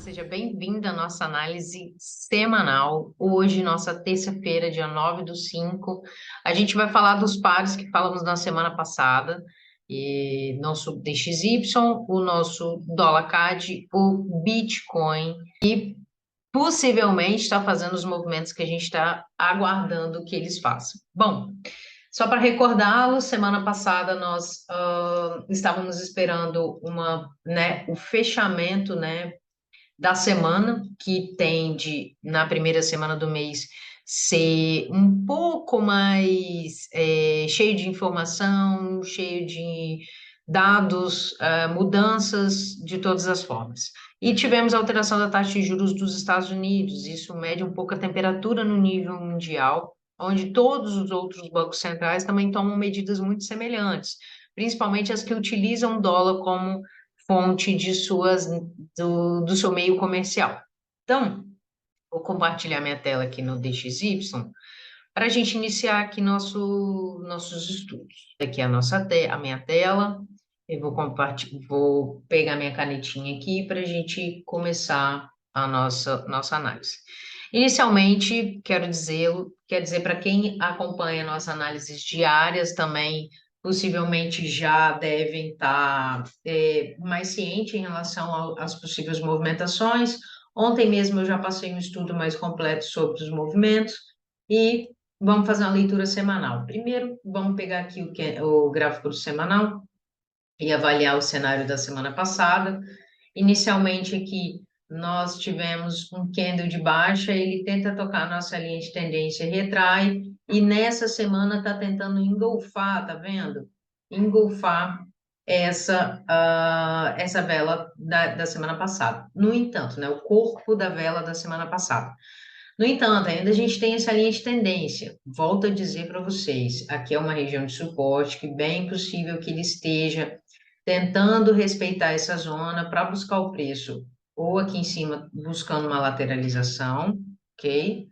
Seja bem-vindo à nossa análise semanal. Hoje, nossa terça-feira, dia 9/5, a gente vai falar dos pares que falamos na semana passada, e nosso DXY, o nosso dólar CAD, o Bitcoin, possivelmente está fazendo os movimentos que a gente está aguardando que eles façam. Bom, só para recordá-lo, semana passada nós estávamos esperando o fechamento, né, da semana, que tende, na primeira semana do mês, ser um pouco mais cheio de informação, cheio de dados, mudanças de todas as formas. E tivemos a alteração da taxa de juros dos Estados Unidos, isso mede um pouco a temperatura no nível mundial, onde todos os outros bancos centrais também tomam medidas muito semelhantes, principalmente as que utilizam o dólar como fonte do seu meio comercial. Então, vou compartilhar minha tela aqui no DXY para a gente iniciar aqui nossos estudos. Aqui é a minha tela. Eu vou pegar minha canetinha aqui para a gente começar a nossa análise. Inicialmente, quer dizer para quem acompanha nossas análises diárias também, possivelmente já devem estar mais cientes em relação às possíveis movimentações. Ontem mesmo eu já passei um estudo mais completo sobre os movimentos e vamos fazer uma leitura semanal. Primeiro, vamos pegar aqui o gráfico do semanal e avaliar o cenário da semana passada. Inicialmente aqui nós tivemos um candle de baixa, ele tenta tocar a nossa linha de tendência, retrai, e nessa semana está tentando engolfar, tá vendo? Engolfar essa vela da semana passada. No entanto, né, o corpo da vela da semana passada. No entanto, ainda a gente tem essa linha de tendência. Volto a dizer para vocês, aqui é uma região de suporte que bem possível que ele esteja tentando respeitar essa zona para buscar o preço, ou aqui em cima buscando uma lateralização, ok?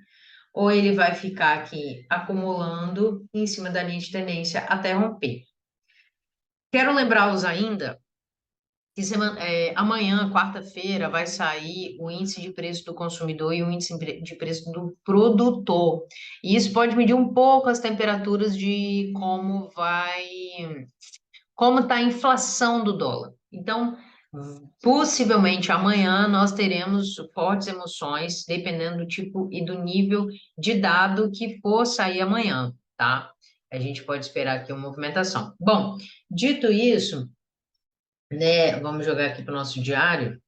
Ou ele vai ficar aqui acumulando em cima da linha de tendência até romper. Quero lembrá-los ainda que amanhã, quarta-feira, vai sair o índice de preço do consumidor e o índice de preço do produtor. E isso pode medir um pouco as temperaturas de como está a inflação do dólar. Então, possivelmente amanhã nós teremos fortes emoções, dependendo do tipo e do nível de dado que for sair amanhã, tá? A gente pode esperar aqui uma movimentação. Bom, dito isso, né, vamos jogar aqui para o nosso diário.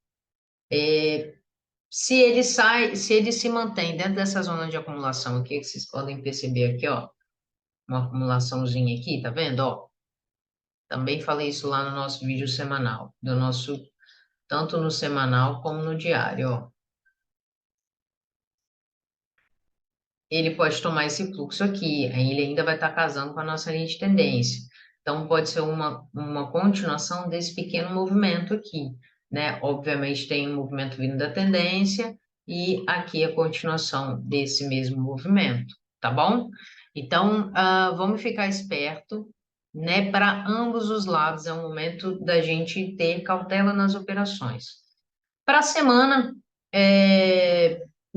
Se ele se mantém dentro dessa zona de acumulação aqui, que vocês podem perceber aqui, ó, uma acumulaçãozinha aqui, tá vendo, ó? Também falei isso lá no nosso vídeo semanal, tanto no semanal como no diário, ó. Ele pode tomar esse fluxo aqui, aí ele ainda vai estar casando com a nossa linha de tendência. Então, pode ser uma continuação desse pequeno movimento aqui, né? Obviamente, tem um movimento vindo da tendência e aqui a continuação desse mesmo movimento, tá bom? Então, vamos ficar esperto, né? Para ambos os lados, é o momento da gente ter cautela nas operações. Para a semana,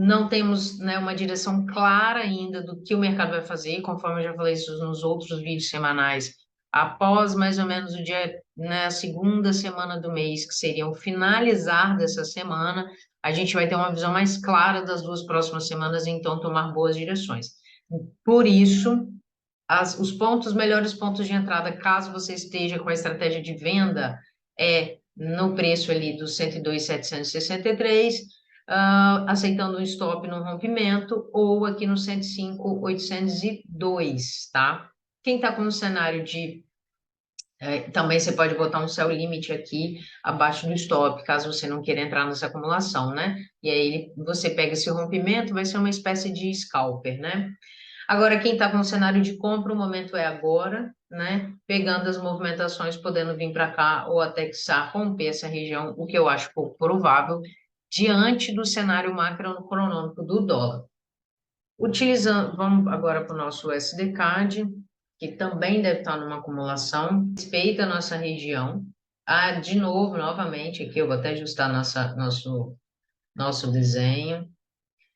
não temos, né, uma direção clara ainda do que o mercado vai fazer, conforme eu já falei isso nos outros vídeos semanais. Após mais ou menos o dia, né, a segunda semana do mês, que seria o finalizar dessa semana, a gente vai ter uma visão mais clara das duas próximas semanas e então tomar boas direções. Por isso, os melhores pontos de entrada, caso você esteja com a estratégia de venda, no preço ali dos 102.763, aceitando um stop no rompimento, ou aqui no 105.802, tá? Quem está com um cenário também você pode botar um sell limit aqui abaixo do stop, caso você não queira entrar nessa acumulação, né? E aí você pega esse rompimento, vai ser uma espécie de scalper, né? Agora, quem está com o cenário de compra, o momento é agora, né? Pegando as movimentações, podendo vir para cá ou até que romper essa região, o que eu acho pouco provável, diante do cenário macroeconômico do dólar. Vamos agora para o nosso USD-CAD, que também deve estar numa acumulação, respeita a nossa região. De novo, novamente, aqui eu vou até ajustar nosso desenho.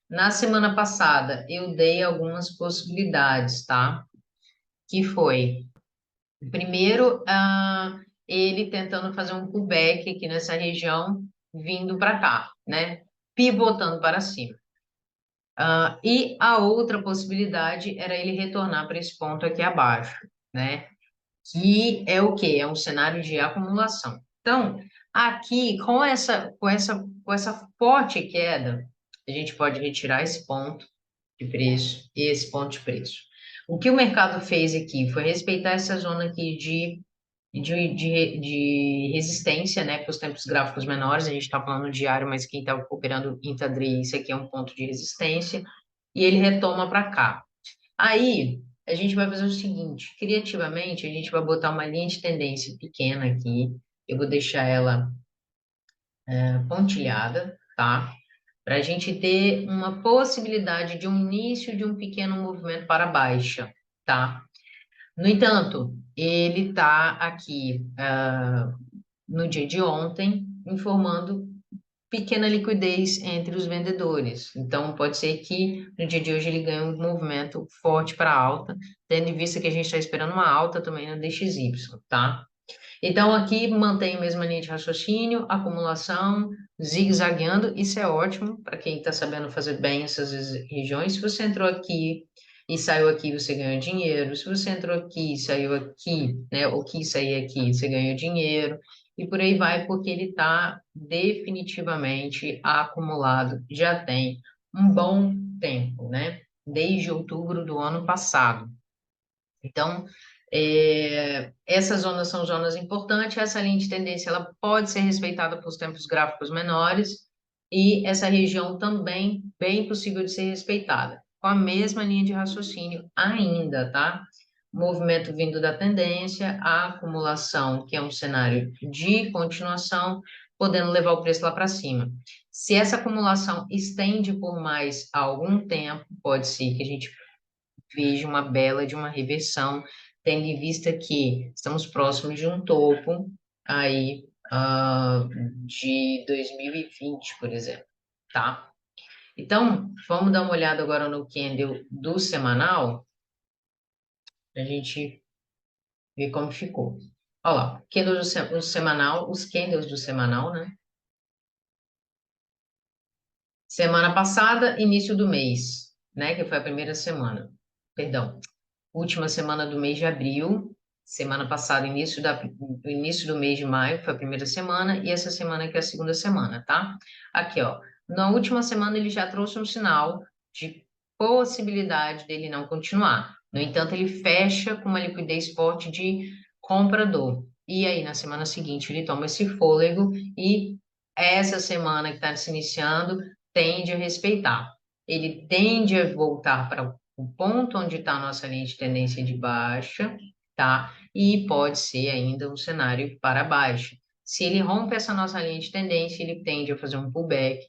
Na semana passada, eu dei algumas possibilidades, tá? Que foi, primeiro, ele tentando fazer um pullback aqui nessa região, vindo para cá, né? Pivotando para cima. E a outra possibilidade era ele retornar para esse ponto aqui abaixo, né? Que é o quê? É um cenário de acumulação. Então, aqui, com essa forte queda, a gente pode retirar esse ponto de preço e esse ponto de preço. O que o mercado fez aqui foi respeitar essa zona aqui de resistência, né, para os tempos gráficos menores. A gente está falando diário, mas quem está operando intraday, isso aqui é um ponto de resistência, e ele retoma para cá. Aí, a gente vai fazer o seguinte, criativamente, a gente vai botar uma linha de tendência pequena aqui, eu vou deixar ela pontilhada, tá? Para a gente ter uma possibilidade de um início de um pequeno movimento para baixa, tá? No entanto, ele está aqui no dia de ontem, informando pequena liquidez entre os vendedores. Então, pode ser que no dia de hoje ele ganhe um movimento forte para alta, tendo em vista que a gente está esperando uma alta também no DXY, tá? Então, aqui mantém a mesma linha de raciocínio, acumulação, zigue-zagueando, isso é ótimo para quem está sabendo fazer bem essas regiões. Se você entrou aqui e saiu aqui, você ganha dinheiro. Se você entrou aqui e saiu aqui, né, ou quis sair aqui, você ganha dinheiro. E por aí vai, porque ele está definitivamente acumulado, já tem um bom tempo, né? Desde outubro do ano passado. Então, essas zonas são zonas importantes, essa linha de tendência ela pode ser respeitada por tempos gráficos menores e essa região também bem possível de ser respeitada, com a mesma linha de raciocínio ainda, tá? Movimento vindo da tendência, a acumulação, que é um cenário de continuação, podendo levar o preço lá para cima. Se essa acumulação estende por mais algum tempo, pode ser que a gente vejo uma bela de uma reversão, tendo em vista que estamos próximos de um topo aí de 2020, por exemplo, tá? Então, vamos dar uma olhada agora no candle do semanal, para a gente ver como ficou. Olha lá, candle do semanal, os candles do semanal, né? Semana passada, início do mês, né? Que foi a primeira semana. Perdão, última semana do mês de abril, semana passada, início do mês de maio, foi a primeira semana, e essa semana que é a segunda semana, tá? Aqui, ó, na última semana ele já trouxe um sinal de possibilidade dele não continuar. No entanto, ele fecha com uma liquidez forte de comprador. E aí, na semana seguinte, ele toma esse fôlego e essa semana que está se iniciando tende a respeitar. Ele tende a voltar para o ponto onde está a nossa linha de tendência de baixa, tá? E pode ser ainda um cenário para baixo. Se ele rompe essa nossa linha de tendência, ele tende a fazer um pullback,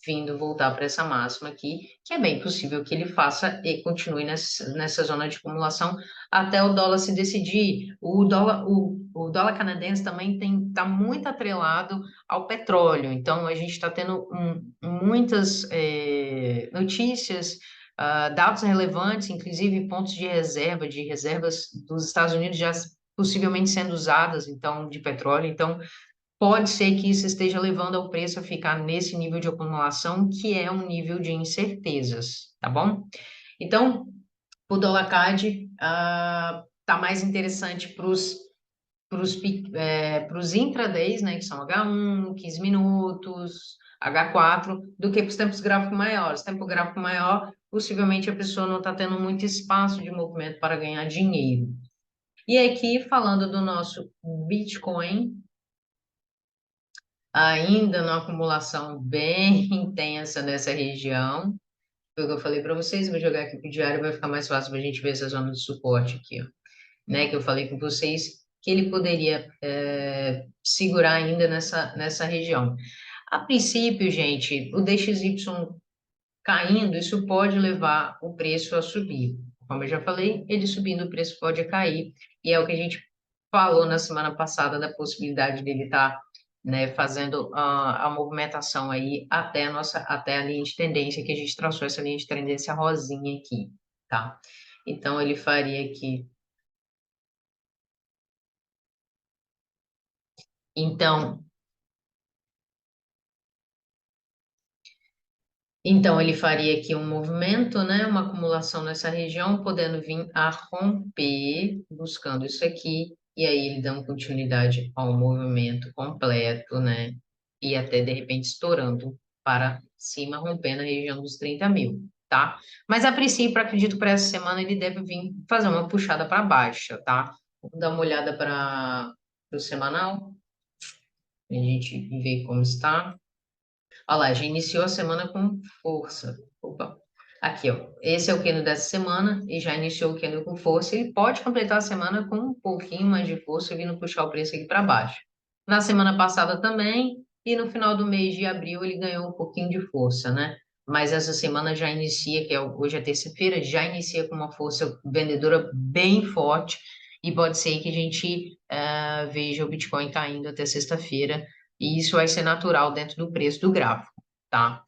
vindo voltar para essa máxima aqui, que é bem possível que ele faça e continue nessa zona de acumulação até o dólar se decidir. O dólar canadense também está muito atrelado ao petróleo, então a gente está tendo muitas notícias, dados relevantes, inclusive pontos de reservas dos Estados Unidos já possivelmente sendo usadas, então, de petróleo. Então, pode ser que isso esteja levando ao preço a ficar nesse nível de acumulação, que é um nível de incertezas, tá bom? Então, o dólar CAD tá mais interessante para os intradays, né, que são H1, 15 minutos, H4, do que para os tempos gráficos maiores. Tempo gráfico maior, possivelmente a pessoa não está tendo muito espaço de movimento para ganhar dinheiro. E aqui, falando do nosso Bitcoin, ainda numa acumulação bem intensa nessa região. Foi o que eu falei para vocês, vou jogar aqui para o diário, vai ficar mais fácil para a gente ver essa zona de suporte aqui, ó, né? Que eu falei com vocês que ele poderia segurar ainda nessa região. A princípio, gente, o DXY caindo, isso pode levar o preço a subir. Como eu já falei, ele subindo, o preço pode cair, e é o que a gente falou na semana passada da possibilidade dele estar né, fazendo a movimentação aí até a linha de tendência, que a gente traçou essa linha de tendência rosinha aqui, tá? Então, ele faria aqui. Então, Então, ele faria aqui um movimento, né, uma acumulação nessa região, podendo vir a romper, buscando isso aqui, e aí ele dando continuidade ao movimento completo, né, e até de repente estourando para cima, rompendo a região dos 30 mil, tá? Mas a princípio, acredito para essa semana ele deve vir fazer uma puxada para baixo, tá? Vamos dar uma olhada para o semanal, a gente ver como está. Olha lá, já iniciou a semana com força. Opa. Aqui, ó. Esse é o candle dessa semana e já iniciou o candle com força. Ele pode completar a semana com um pouquinho mais de força, vindo puxar o preço aqui para baixo. Na semana passada também, e no final do mês de abril ele ganhou um pouquinho de força, né? Mas essa semana já inicia, hoje é terça-feira, já inicia com uma força vendedora bem forte. E pode ser que a gente veja o Bitcoin caindo até sexta-feira e isso vai ser natural dentro do preço do gráfico, tá?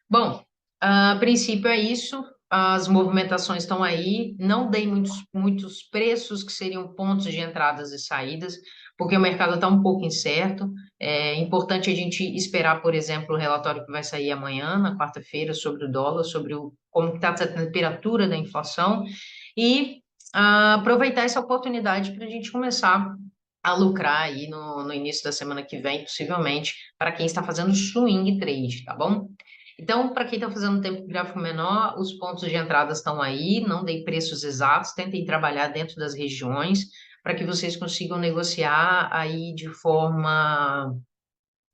Bom, a princípio é isso. As movimentações estão aí. Não dei muitos preços que seriam pontos de entradas e saídas, porque o mercado está um pouco incerto. É importante a gente esperar, por exemplo, o relatório que vai sair amanhã, na quarta-feira, sobre o dólar, sobre como está a temperatura da inflação, e aproveitar essa oportunidade para a gente começar a lucrar aí no início da semana que vem, possivelmente, para quem está fazendo swing trade, tá bom? Então, para quem está fazendo um tempo gráfico menor, os pontos de entrada estão aí, não dei preços exatos, tentem trabalhar dentro das regiões para que vocês consigam negociar aí de forma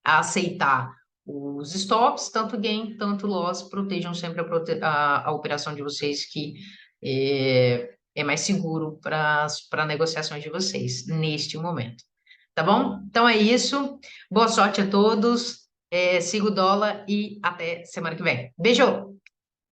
a aceitar os stops, tanto gain, tanto loss, protejam sempre a operação de vocês, que é mais seguro para negociações de vocês neste momento. Tá bom? Então é isso. Boa sorte a todos. Siga o dólar e até semana que vem. Beijo!